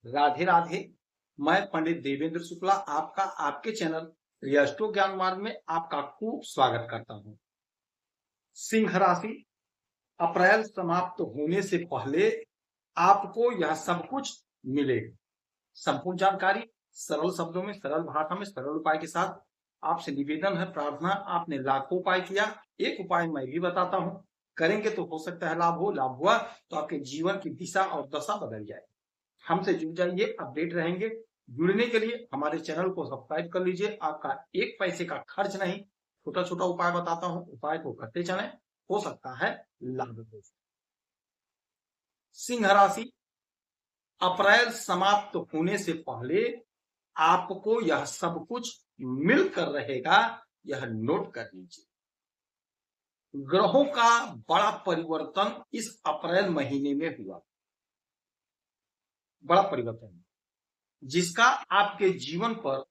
राधे राधे। मैं पंडित देवेंद्र शुक्ला आपका आपके चैनल रियस्टो ज्ञान मार्ग में आपका खूब स्वागत करता हूं। सिंह राशि, अप्रैल समाप्त होने से पहले आपको यह सब कुछ मिलेगा। संपूर्ण जानकारी सरल शब्दों में, सरल भाषा में, सरल उपाय के साथ आपसे निवेदन है, प्रार्थना। आपने लाखों उपाय किया, एक उपाय मैं भी बताता हूं, करेंगे तो हो सकता है लाभ हो। लाभ हुआ तो आपके जीवन की दिशा और दशा बदल जाए। हमसे जुड़ जाइए, अपडेट रहेंगे। जुड़ने के लिए हमारे चैनल को सब्सक्राइब कर लीजिए। आपका एक पैसे का खर्च नहीं, छोटा छोटा उपाय बताता हूं, उपाय को करते चले, हो सकता है लाभ हो। सिंह राशि, अप्रैल समाप्त होने से पहले आपको यह सब कुछ मिलकर रहेगा, यह नोट कर लीजिए। ग्रहों का बड़ा परिवर्तन इस अप्रैल महीने में हुआ, बड़ा परिवर्तन जिसका आपके जीवन पर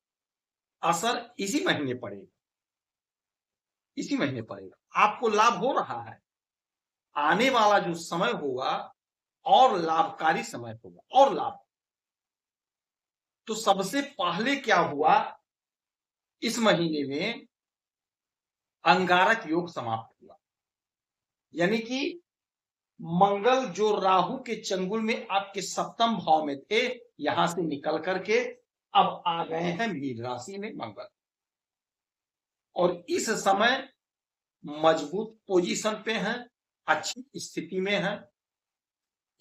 असर इसी महीने पड़ेगा। इसी महीने पड़ेगा, आपको लाभ हो रहा है। आने वाला जो समय होगा और लाभकारी समय होगा, और लाभ। तो सबसे पहले क्या हुआ, इस महीने में अंगारक योग समाप्त हुआ, यानी कि मंगल जो राहु के चंगुल में आपके सप्तम भाव में थे, यहां से निकल करके अब आ गए हैं मीन राशि में मंगल, और इस समय मजबूत पोजीशन पे हैं, अच्छी स्थिति में हैं,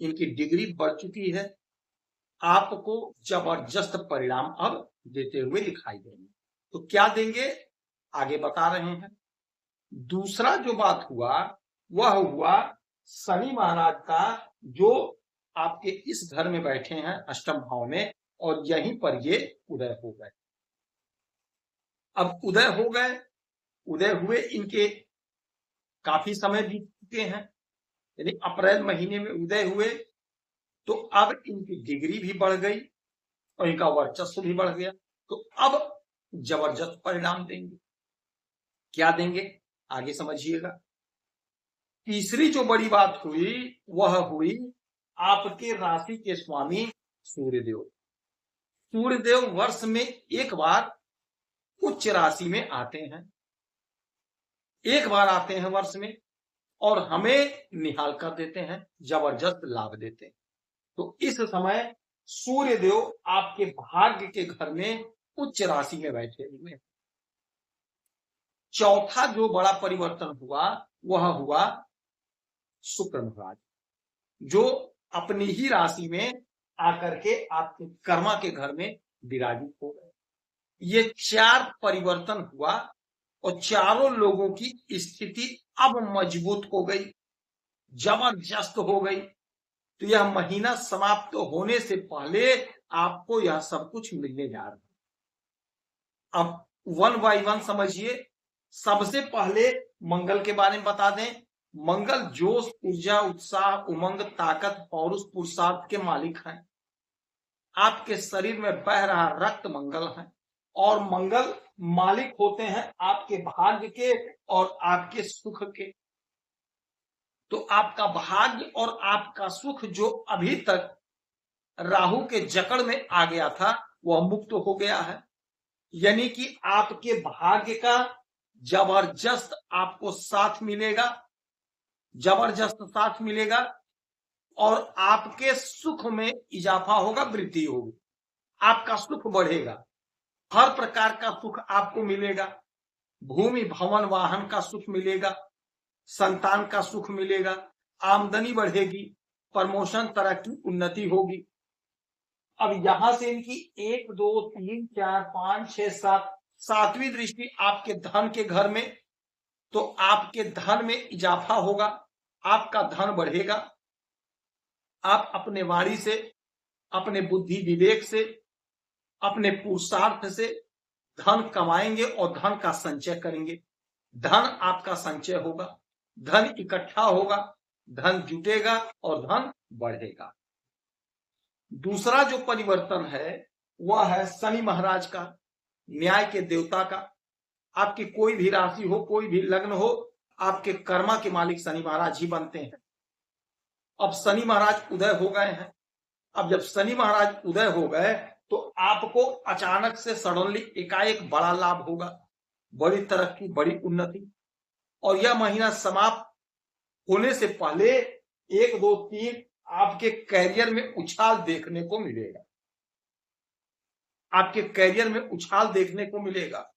इनकी डिग्री बढ़ चुकी है। आपको जबरदस्त परिणाम अब देते हुए दिखाई देंगे। तो क्या देंगे आगे बता रहे हैं। दूसरा जो बात हुआ वह हुआ शनि महाराज का, जो आपके इस घर में बैठे हैं अष्टम भाव में, और यहीं पर ये उदय हो गए। अब उदय हो गए, उदय हुए इनके काफी समय बीत चुके हैं, यानी अप्रैल महीने में उदय हुए, तो अब इनकी डिग्री भी बढ़ गई और इनका वर्चस्व भी बढ़ गया। तो अब जबरदस्त परिणाम देंगे। क्या देंगे आगे समझिएगा। तीसरी जो बड़ी बात हुई वह हुई आपके राशि के स्वामी सूर्यदेव। सूर्यदेव वर्ष में एक बार उच्च राशि में आते हैं, एक बार आते हैं वर्ष में, और हमें निहाल कर देते हैं, जबरदस्त लाभ देते हैं। तो इस समय सूर्यदेव आपके भाग्य के घर में उच्च राशि में बैठे हुए। चौथा जो बड़ा परिवर्तन हुआ वह हुआ शुक्र महाराज, जो अपनी ही राशि में आकर के आपके कर्मा के घर में विराजित हो गए। ये चार परिवर्तन हुआ और चारों लोगों की स्थिति अब मजबूत हो गई, जबरदस्त हो गई। तो यह महीना समाप्त होने से पहले आपको यह सब कुछ मिलने जा रहा है। अब वन बाय वन समझिए। सबसे पहले मंगल के बारे में बता दें। मंगल जोश, ऊर्जा, उत्साह, उमंग, ताकत, पौरुष, पुरुषार्थ के मालिक हैं। आपके शरीर में बह रहा रक्त मंगल है, और मंगल मालिक होते हैं आपके भाग्य के और आपके सुख के। तो आपका भाग्य और आपका सुख जो अभी तक राहु के जकड़ में आ गया था, वह मुक्त हो गया है। यानी कि आपके भाग्य का जबरदस्त आपको साथ मिलेगा, जबरदस्त साथ मिलेगा, और आपके सुख में इजाफा होगा, वृद्धि होगी, आपका सुख बढ़ेगा। हर प्रकार का सुख आपको मिलेगा। भूमि भवन वाहन का सुख मिलेगा, संतान का सुख मिलेगा, आमदनी बढ़ेगी, प्रमोशन, तरक्की, उन्नति होगी। अब यहां से इनकी 1 2 3 4 5 6 7 सातवीं दृष्टि आपके धन के घर में, तो आपके धन में इजाफा होगा, आपका धन बढ़ेगा। आप अपने वाणी से, अपने बुद्धि विवेक से, अपने पुरुषार्थ से धन कमाएंगे और धन का संचय करेंगे। धन आपका संचय होगा, धन इकट्ठा होगा, धन जुटेगा और धन बढ़ेगा। दूसरा जो परिवर्तन है वह है शनि महाराज का, न्याय के देवता का। आपकी कोई भी राशि हो, कोई भी लग्न हो, आपके कर्मा के मालिक शनि महाराज ही बनते हैं। अब शनि महाराज उदय हो गए हैं, अब जब शनि महाराज उदय हो गए तो आपको अचानक से सडनली एकाएक बड़ा लाभ होगा, बड़ी तरक्की, बड़ी उन्नति। और यह महीना समाप्त होने से पहले 1, 2, 3 आपके कैरियर में उछाल देखने को मिलेगा, आपके कैरियर में उछाल देखने को मिलेगा।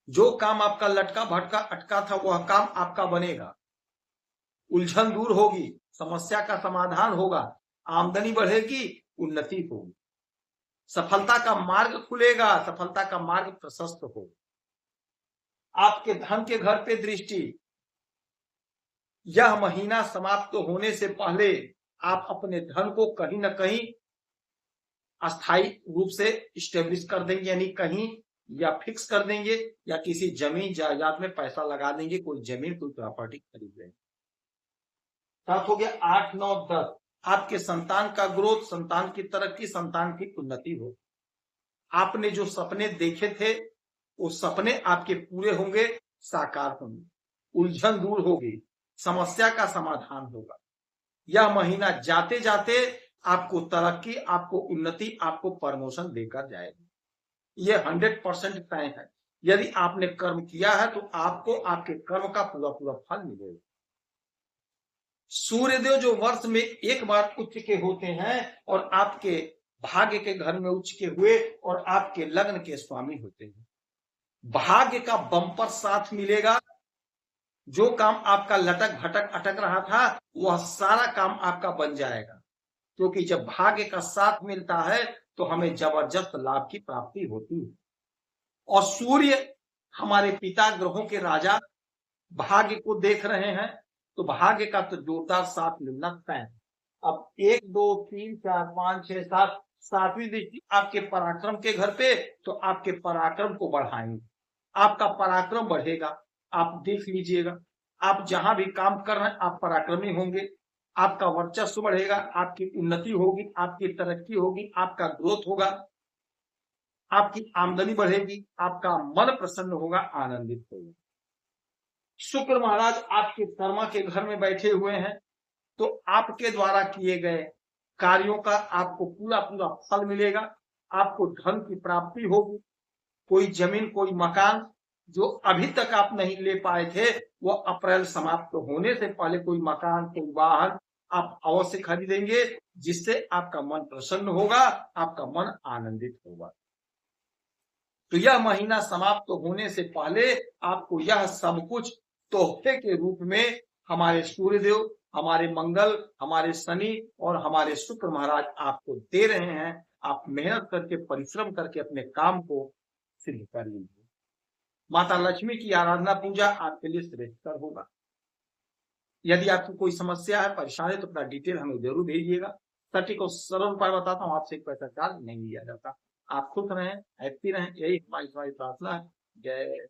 जो काम आपका लटका भटका अटका था वह काम आपका बनेगा, उलझन दूर होगी, समस्या का समाधान होगा, आमदनी बढ़ेगी, उन्नति होगी, सफलता का मार्ग खुलेगा, सफलता का मार्ग प्रशस्त होगा। आपके धन के घर पे दृष्टि, यह महीना समाप्त होने से पहले आप अपने धन को कहीं ना कहीं अस्थायी रूप से स्टेब्लिश कर देंगे, यानी कहीं या फिक्स कर देंगे या किसी जमीन जायदाद में पैसा लगा देंगे, कोई जमीन कोई प्रॉपर्टी खरीद लेंगे। साथ हो गया 8, 9, 10 आपके संतान का ग्रोथ, संतान की तरक्की, संतान की उन्नति हो। आपने जो सपने देखे थे वो सपने आपके पूरे होंगे, साकार होंगे, उलझन दूर होगी, समस्या का समाधान होगा। यह महीना जाते जाते आपको तरक्की, आपको उन्नति, आपको प्रमोशन देकर जाएगा। यह 100% तय है। यदि आपने कर्म किया है तो आपको आपके कर्म का पूरा पूरा फल मिलेगा। सूर्यदेव जो वर्ष में एक बार उच्च के होते हैं और आपके भाग्य के घर में उच्च के हुए और आपके लग्न के स्वामी होते हैं, भाग्य का बम्पर साथ मिलेगा। जो काम आपका लटक भटक अटक रहा था वह सारा काम आपका बन जाएगा, क्योंकि जब भाग्य का साथ मिलता है तो हमें जबरदस्त लाभ की प्राप्ति होती है। और सूर्य हमारे पिता ग्रहों के राजा भाग्य को देख रहे हैं तो भाग्य का तो जोरदार साथ मिलना तय है। अब 1, 2, 3, 4, 5, 6, 7 सातवीं दृष्टि आपके पराक्रम के घर पे, तो आपके पराक्रम को बढ़ाएंगे, आपका पराक्रम बढ़ेगा। आप देख लीजिएगा, आप जहां भी काम कर रहे हैं आप पराक्रमी होंगे, आपका वर्चस्व बढ़ेगा, आपकी उन्नति होगी, आपकी तरक्की होगी, आपका ग्रोथ होगा, आपकी आमदनी बढ़ेगी, आपका मन प्रसन्न होगा, आनंदित होगा। शुक्र महाराज आपके कर्मा के घर में बैठे हुए हैं तो आपके द्वारा किए गए कार्यों का आपको पूरा पूरा फल मिलेगा। आपको धन की प्राप्ति होगी, कोई जमीन कोई मकान जो अभी तक आप नहीं ले पाए थे वह अप्रैल समाप्त होने से पहले कोई मकान कोई वाहन आप अवश्य खरीदेंगे, जिससे आपका मन प्रसन्न होगा, आपका मन आनंदित होगा। तो यह महीना समाप्त होने से पहले आपको यह सब कुछ तोहफे के रूप में हमारे सूर्यदेव, हमारे मंगल, हमारे शनि और हमारे शुक्र महाराज आपको दे रहे हैं। आप मेहनत करके परिश्रम करके अपने काम को सिद्ध कर लीजिए। माता लक्ष्मी की आराधना पूजा आपके लिए श्रेष्ठकर होगा। यदि आपको कोई समस्या है, परेशानी, तो अपना डिटेल हमें जरूर भेजिएगा। सटीक और सरल उपाय बताता हूँ, आपसे एक पैसा चार्ज नहीं लिया जाता। आप खुश रहें, हैप्पी रहें, यही हमारी प्रार्थना है। जय